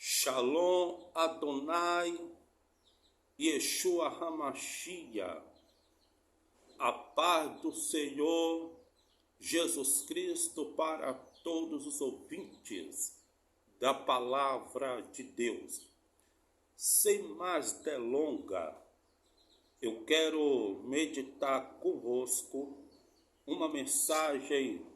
Shalom Adonai Yeshua HaMashiach. A paz do Senhor Jesus Cristo para todos os ouvintes da palavra de Deus. Sem mais delonga, eu quero meditar convosco uma mensagem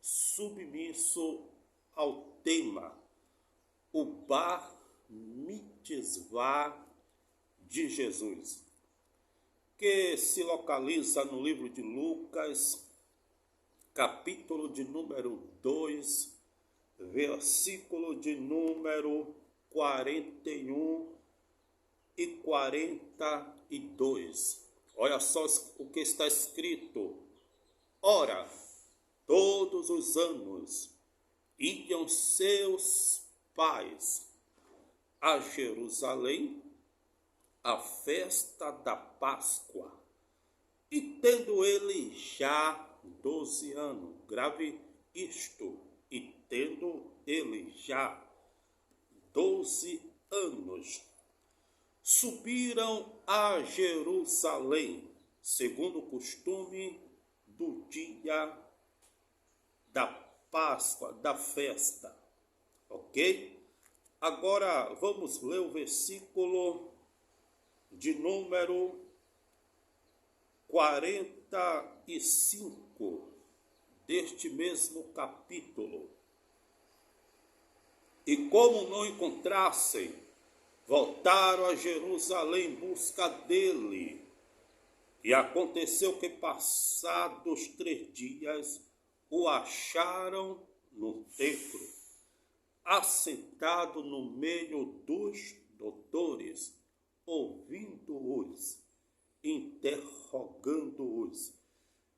submisso ao tema, o Bar Mitzvah de Jesus, que se localiza no livro de Lucas, capítulo de número 2, versículo de número 41 e 42. Olha só o que está escrito. Ora, todos os anos iam seus pais a Jerusalém à festa da Páscoa, e tendo ele já 12 anos, grave isto, e tendo ele já 12 anos, subiram a Jerusalém, segundo o costume do dia da Páscoa, da festa. Ok? Agora vamos ler o versículo de número 45 deste mesmo capítulo. E como não encontrassem, voltaram a Jerusalém em busca dele. E aconteceu que, passados 3 dias, o acharam no templo, assentado no meio dos doutores, ouvindo-os, interrogando-os.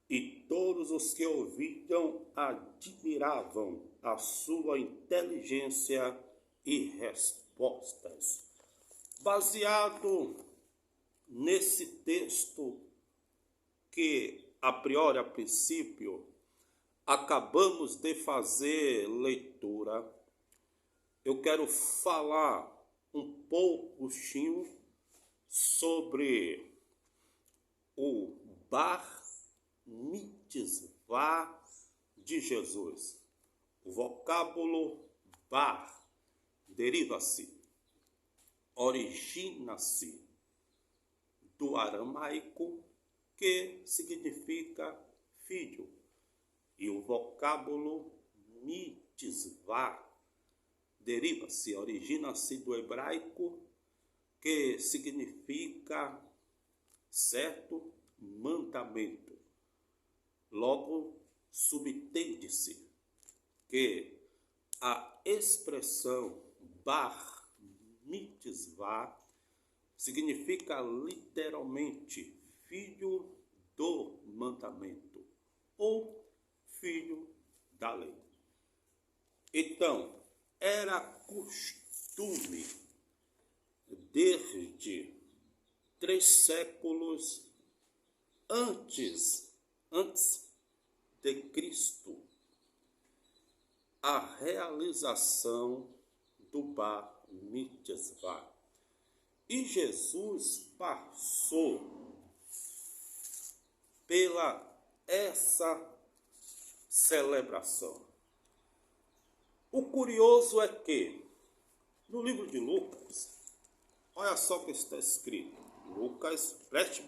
E todos os que ouviam admiravam a sua inteligência e respostas. Baseado nesse texto que, a princípio, acabamos de fazer leitura, eu quero falar um pouquinho sobre o Bar Mitzvah de Jesus. O vocábulo Bar origina-se do aramaico, que significa filho. E o vocábulo Mitzvah origina-se do hebraico, que significa certo mandamento. Logo, subentende-se que a expressão Bar Mitzvah significa literalmente filho do mandamento ou filho da lei. Então, era costume desde 3 séculos antes de Cristo a realização do Bar Mitzvah. E Jesus passou pela essa celebração. O curioso é que, no livro de Lucas, olha só o que está escrito. Lucas, preste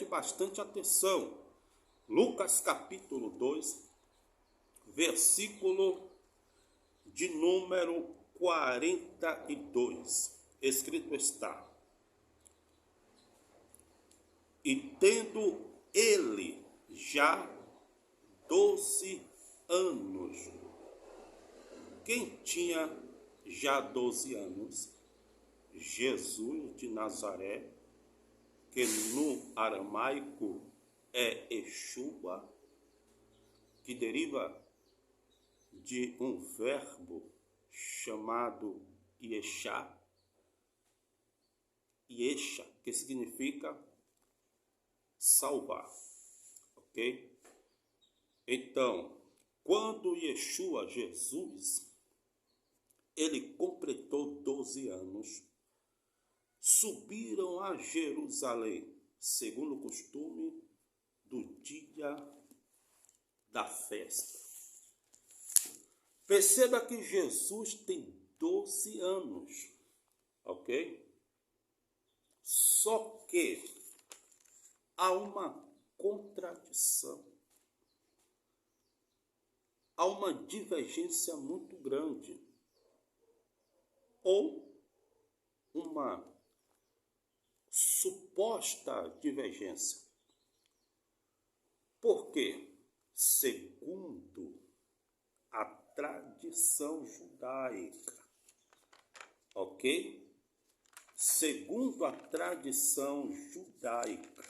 bastante atenção. Lucas capítulo 2, versículo de número 42. Escrito está: e tendo ele já 12 anos. Quem tinha já 12 anos? Jesus de Nazaré, que no aramaico é Yeshua, que deriva de um verbo chamado Yesha, que significa salvar, ok? Então, quando Yeshua, Jesus, ele completou 12 anos, subiram a Jerusalém, segundo o costume do dia da festa. Perceba que Jesus tem 12 anos, ok? Só que há uma contradição, há uma divergência muito grande, ou uma suposta divergência. Por quê? Segundo a tradição judaica, ok? Segundo a tradição judaica,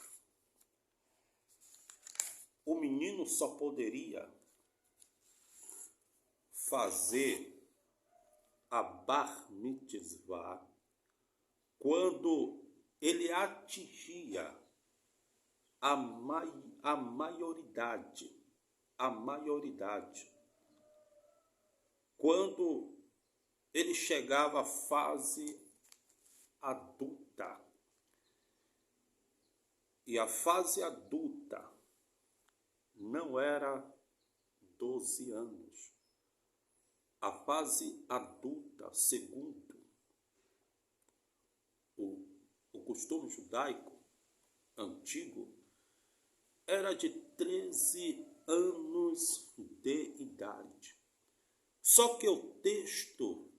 o menino só poderia fazer a bar mitzvah quando ele atingia a maioridade. Quando ele chegava à fase adulta. E a fase adulta não era 12 anos. A fase adulta, segundo o costume judaico antigo, era de 13 anos de idade. Só que o texto,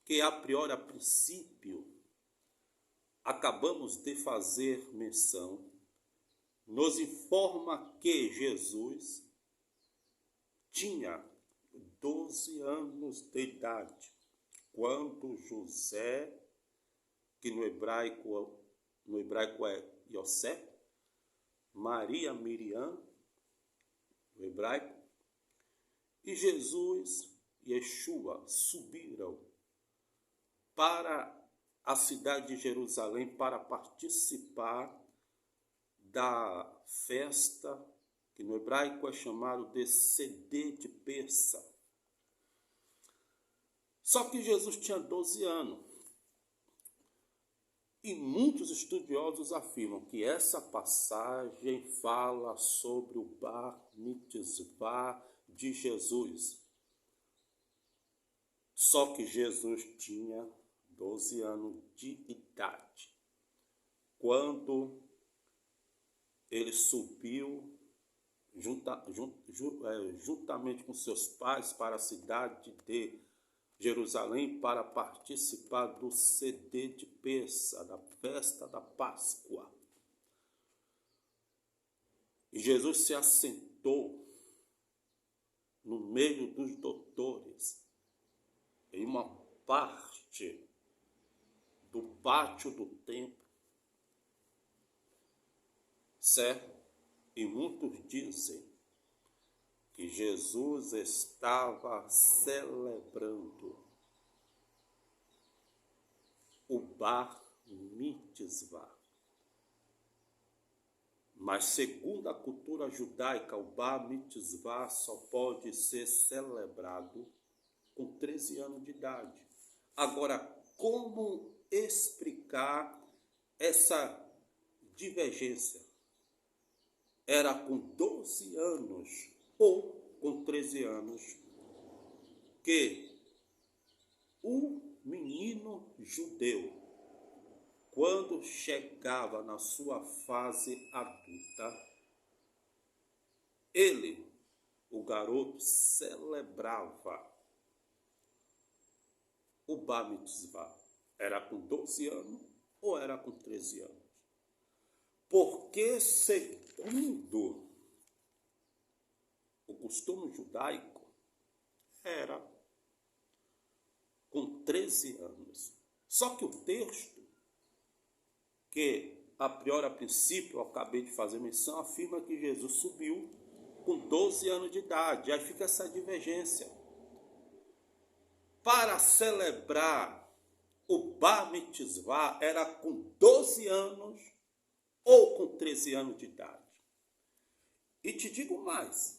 que a priori, a princípio, acabamos de fazer menção, nos informa que Jesus tinha 12 anos de idade, quando José, que no hebraico é Yosef, Maria Miriam, no hebraico, e Jesus e Yeshua subiram para a cidade de Jerusalém para participar da festa, que no hebraico é chamado de Sedê de Persa. Só que Jesus tinha 12 anos. E muitos estudiosos afirmam que essa passagem fala sobre o bar mitzvah de Jesus. Só que Jesus tinha 12 anos de idade quando ele subiu juntamente com seus pais para a cidade de Jerusalém para participar do Sedê de Persa, da festa da Páscoa. E Jesus se assentou no meio dos doutores, em uma parte do pátio do templo, certo? E muitos dizem que Jesus estava celebrando o bar mitzvah. Mas segundo a cultura judaica, o bar mitzvah só pode ser celebrado com 13 anos de idade. Agora, como explicar essa divergência? Era com 12 anos ou com 13 anos que o menino judeu, quando chegava na sua fase adulta, ele, o garoto, celebrava o bar mitzvah. Era com 12 anos ou era com 13 anos? Porque, segundo o costume judaico, era com 13 anos. Só que o texto, que a priori, a princípio, eu acabei de fazer menção, afirma que Jesus subiu com 12 anos de idade. Aí fica essa divergência. Para celebrar o bar mitzvah era com 12 anos ou com 13 anos de idade. E te digo mais.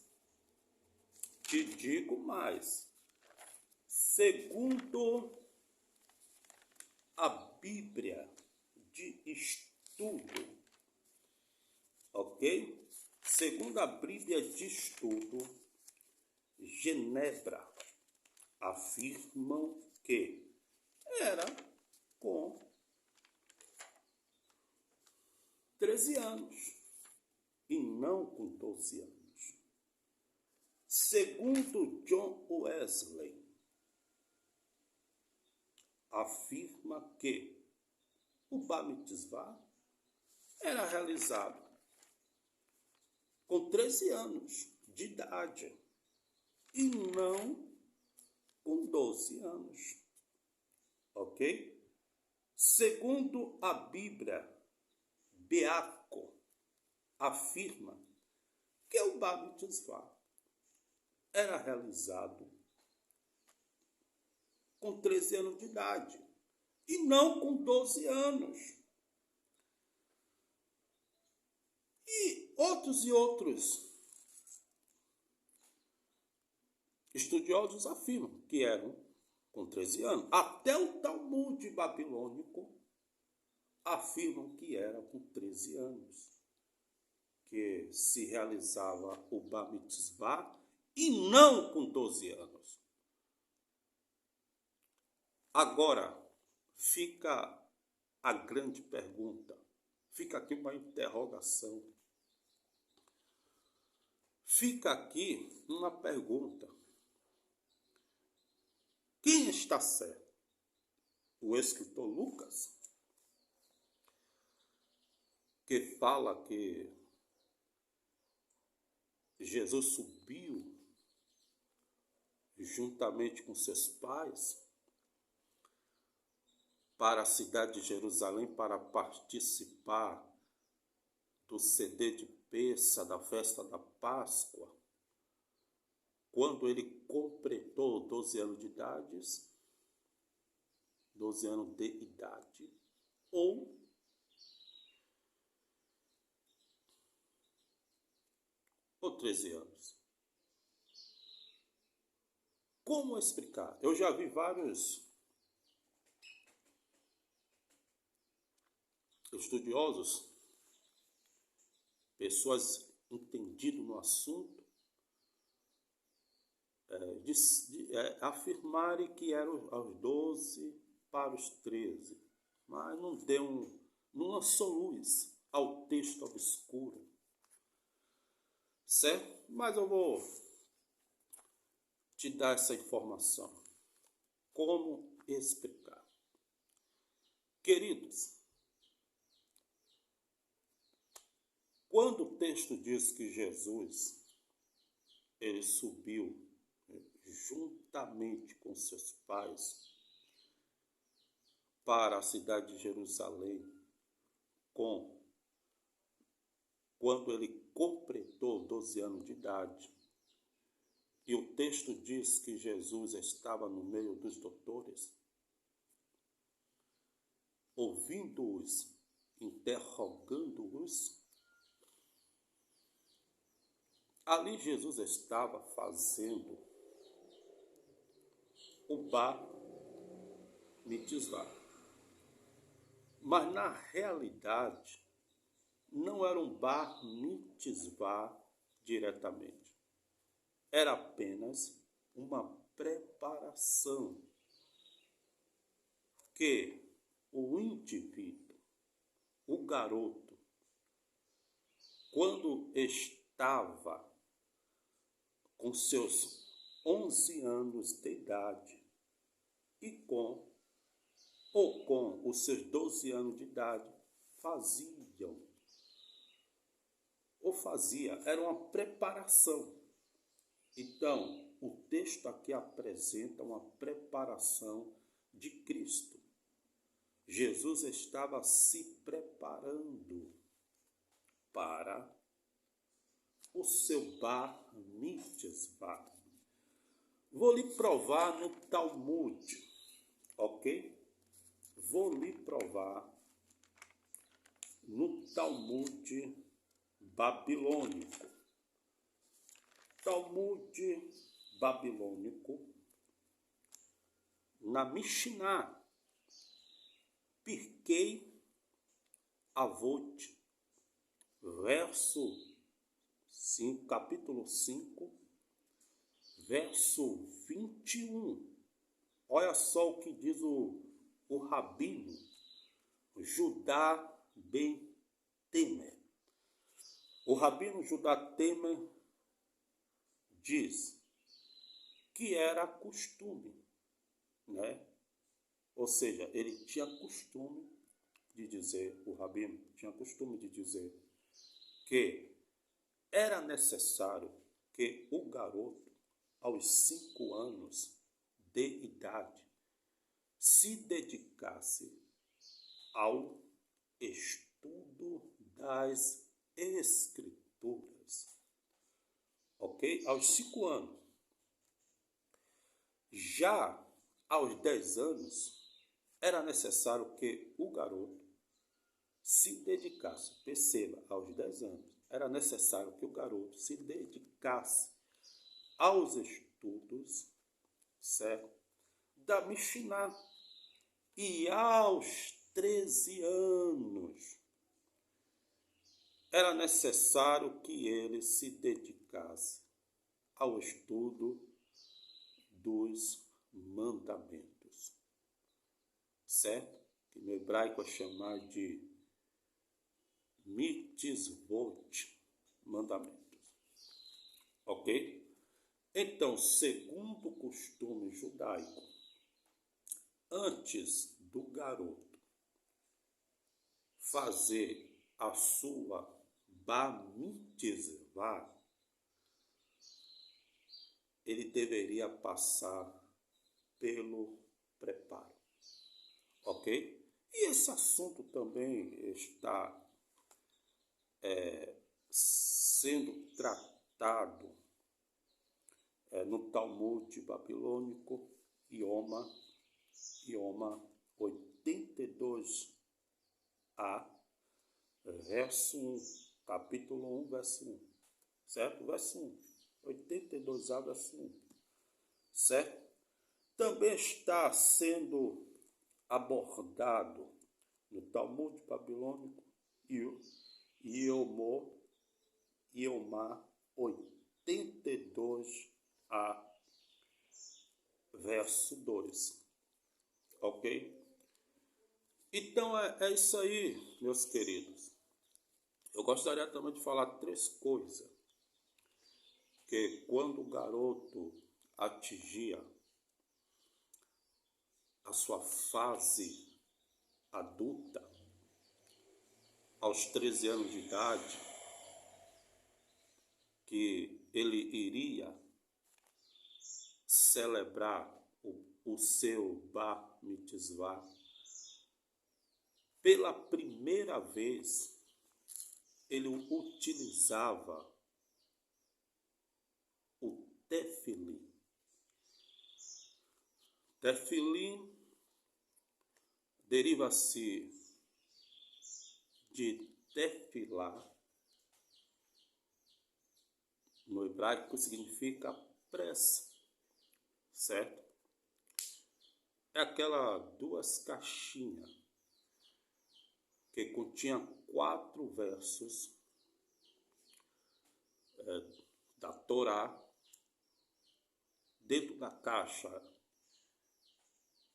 Segundo a Bíblia de Estudo, ok? Segundo a Bíblia de Estudo, Genebra afirmam que era com 13 anos e não com 12 anos. Segundo John Wesley, afirma que o Bar Mitzvah era realizado com 13 anos de idade e não com 12 anos, ok? Segundo a Bíblia, Beaco afirma que o Bar Mitzvah era realizado com 13 anos de idade e não com 12 anos. E outros estudiosos afirmam que eram com 13 anos. Até o Talmud babilônico afirmam que era com 13 anos que se realizava o Bar Mitzvah e não com 12 anos. Agora, fica a grande pergunta, fica aqui uma interrogação. Fica aqui uma pergunta. Quem está certo? O escritor Lucas, que fala que Jesus subiu juntamente com seus pais para a cidade de Jerusalém para participar do CD de Pêssah, da festa da Páscoa, quando ele completou 12 anos de idade, ou ou 13 anos. Como explicar? Eu já vi vários estudiosos, pessoas entendidas no assunto, afirmarem que eram aos 12 para os 13, mas não lançou luz ao texto obscuro, certo? Mas eu vou te dar essa informação. Como explicar? Queridos, quando o texto diz que Jesus ele subiu juntamente com seus pais para a cidade de Jerusalém, quando ele completou 12 anos de idade, e o texto diz que Jesus estava no meio dos doutores, ouvindo-os, interrogando-os, ali Jesus estava fazendo o Bar Mitzvah. Mas na realidade, não era um Bar Mitzvah diretamente. Era apenas uma preparação que o indivíduo, o garoto, quando estava com seus 11 anos de idade e com os seus 12 anos de idade, era uma preparação. Então, o texto aqui apresenta uma preparação de Cristo. Jesus estava se preparando para o seu Bar Mitzvah. Vou lhe provar no Talmud, ok? Vou lhe provar no Talmud babilônico. Talmud babilônico, na Mishnah, Pirkei Avot, verso 5, capítulo 5, verso 21. Olha só o que diz o rabino Judá ben Temer. O rabino Judá Temer diz que era costume, né? Ou seja, ele tinha costume de dizer, o rabino tinha costume de dizer que era necessário que o garoto, aos 5 anos de idade, se dedicasse ao estudo das Escrituras. Ok? Aos 5 anos. Já aos 10 anos, era necessário que o garoto se dedicasse, perceba, aos 10 anos, era necessário que o garoto se dedicasse aos estudos, certo? Da Mishnah. E aos 13 anos, era necessário que ele se dedicasse ao estudo dos mandamentos, certo? Que no hebraico é chamado de mitzvot, mandamentos, ok? Então, segundo o costume judaico, antes do garoto fazer a sua bar mitzvah, ele deveria passar pelo preparo, ok? E esse assunto também está sendo tratado no Talmud babilônico, Ioma 82a, verso 1, capítulo 1, verso 1, certo? Verso 1, 82a, verso 1, certo? Também está sendo abordado no Talmud babilônico, Ioma 82a, verso 2, ok? Então é isso aí, meus queridos. Eu gostaria também de falar 3 coisas, que quando o garoto atingia a sua fase adulta, aos 13 anos de idade, que ele iria celebrar o seu bar mitzvah, pela primeira vez ele utilizava o tefilim. Tefilim deriva-se de tefilá, no hebraico significa prece, certo? É aquela 2 caixinhas que continha 4 versos da Torá dentro da caixa.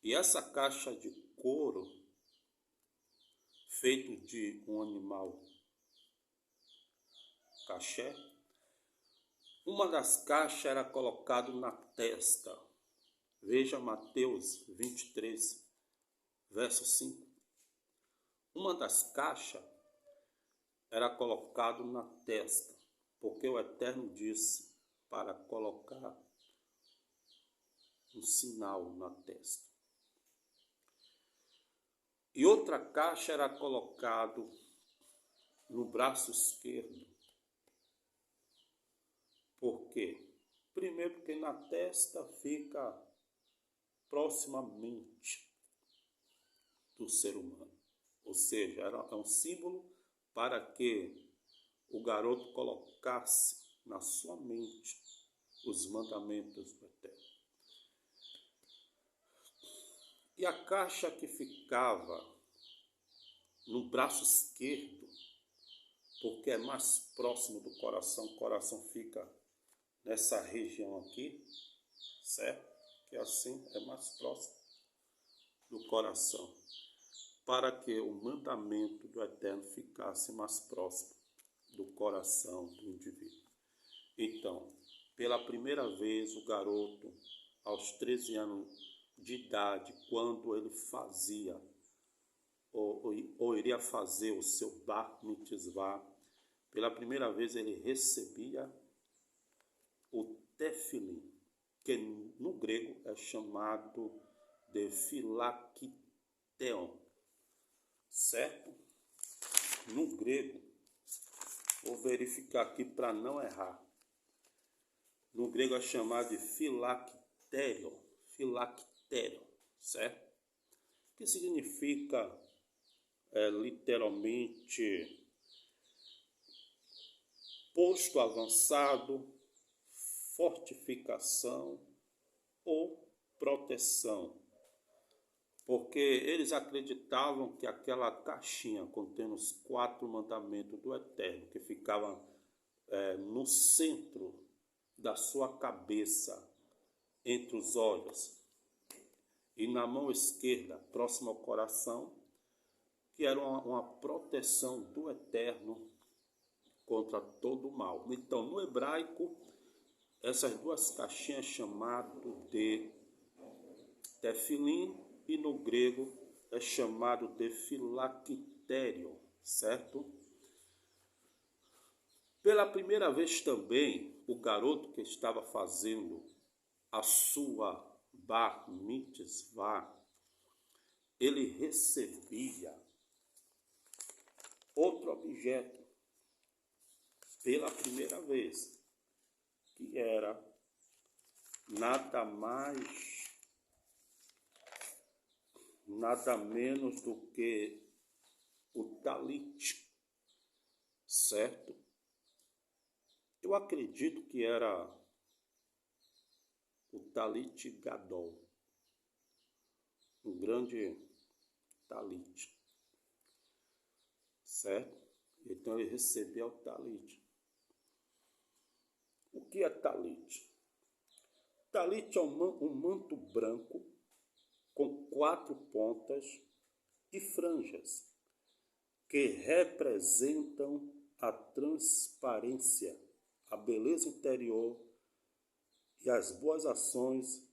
E essa caixa de couro, feito de um animal caché, uma das caixas era colocado na testa. Veja Mateus 23, verso 5. Uma das caixas era colocado na testa, porque o Eterno disse para colocar um sinal na testa. E outra caixa era colocado no braço esquerdo. Por quê? Primeiro, porque na testa fica proximamente do ser humano. Ou seja, é um símbolo para que o garoto colocasse na sua mente os mandamentos do Eterno. que a caixa que ficava no braço esquerdo, porque é mais próximo do coração, o coração fica nessa região aqui, certo? Que assim é mais próximo do coração, para que o mandamento do Eterno ficasse mais próximo do coração do indivíduo. Então, pela primeira vez, o garoto, aos 13 anos de idade, quando ele fazia ou iria fazer o seu bar mitzvah, pela primeira vez ele recebia o tefilim, que no grego é chamado de filakteon, certo? No grego, vou verificar aqui para não errar. No grego é chamado de filakterion, certo? Que significa literalmente posto avançado, fortificação ou proteção. Porque eles acreditavam que aquela caixinha contendo os 4 mandamentos do Eterno, que ficava no centro da sua cabeça, entre os olhos, e na mão esquerda, próximo ao coração, que era uma proteção do Eterno contra todo o mal. Então, no hebraico, essas 2 caixinhas chamado de tefilim, e no grego é chamado de filakterion, certo? Pela primeira vez também, o garoto que estava fazendo a sua bar mitzvah, ele recebia outro objeto pela primeira vez, que era nada mais, nada menos do que o talit, certo? Eu acredito que era o talit gadol, um grande talit, certo? Então ele recebeu o talit. O que é talit? Talit é um manto branco com 4 pontas e franjas, que representam a transparência, a beleza interior e as boas ações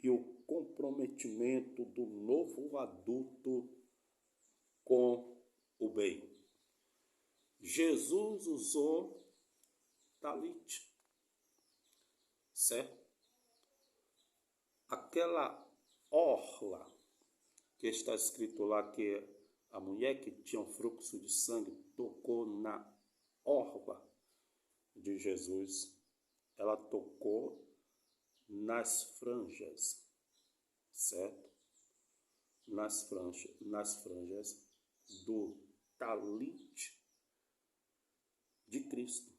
e o comprometimento do novo adulto com o bem. Jesus usou talit, certo? Aquela orla que está escrito lá, que a mulher que tinha um fluxo de sangue tocou na orla de Jesus, ela tocou nas franjas, certo? Nas franjas do talit de Cristo.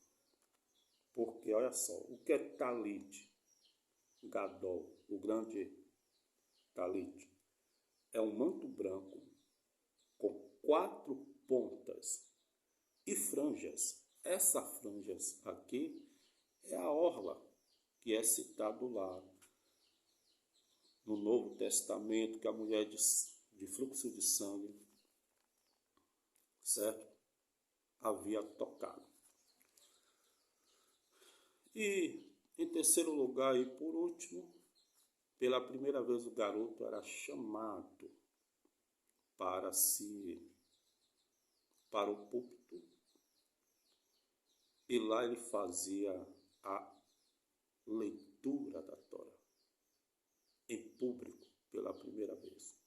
Porque, olha só, o que é talit gadol, o grande talit? É um manto branco com 4 pontas e franjas. Essas franjas aqui é a orla que é citado lá no Novo Testamento, que a mulher de fluxo de sangue, certo, havia tocado. E em terceiro lugar e por último, pela primeira vez o garoto era chamado para o púlpito, e lá ele fazia a leitura da Torá em público pela primeira vez.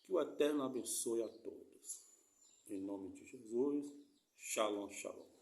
Que o Eterno abençoe a todos. Em nome de Jesus, Shalom, Shalom.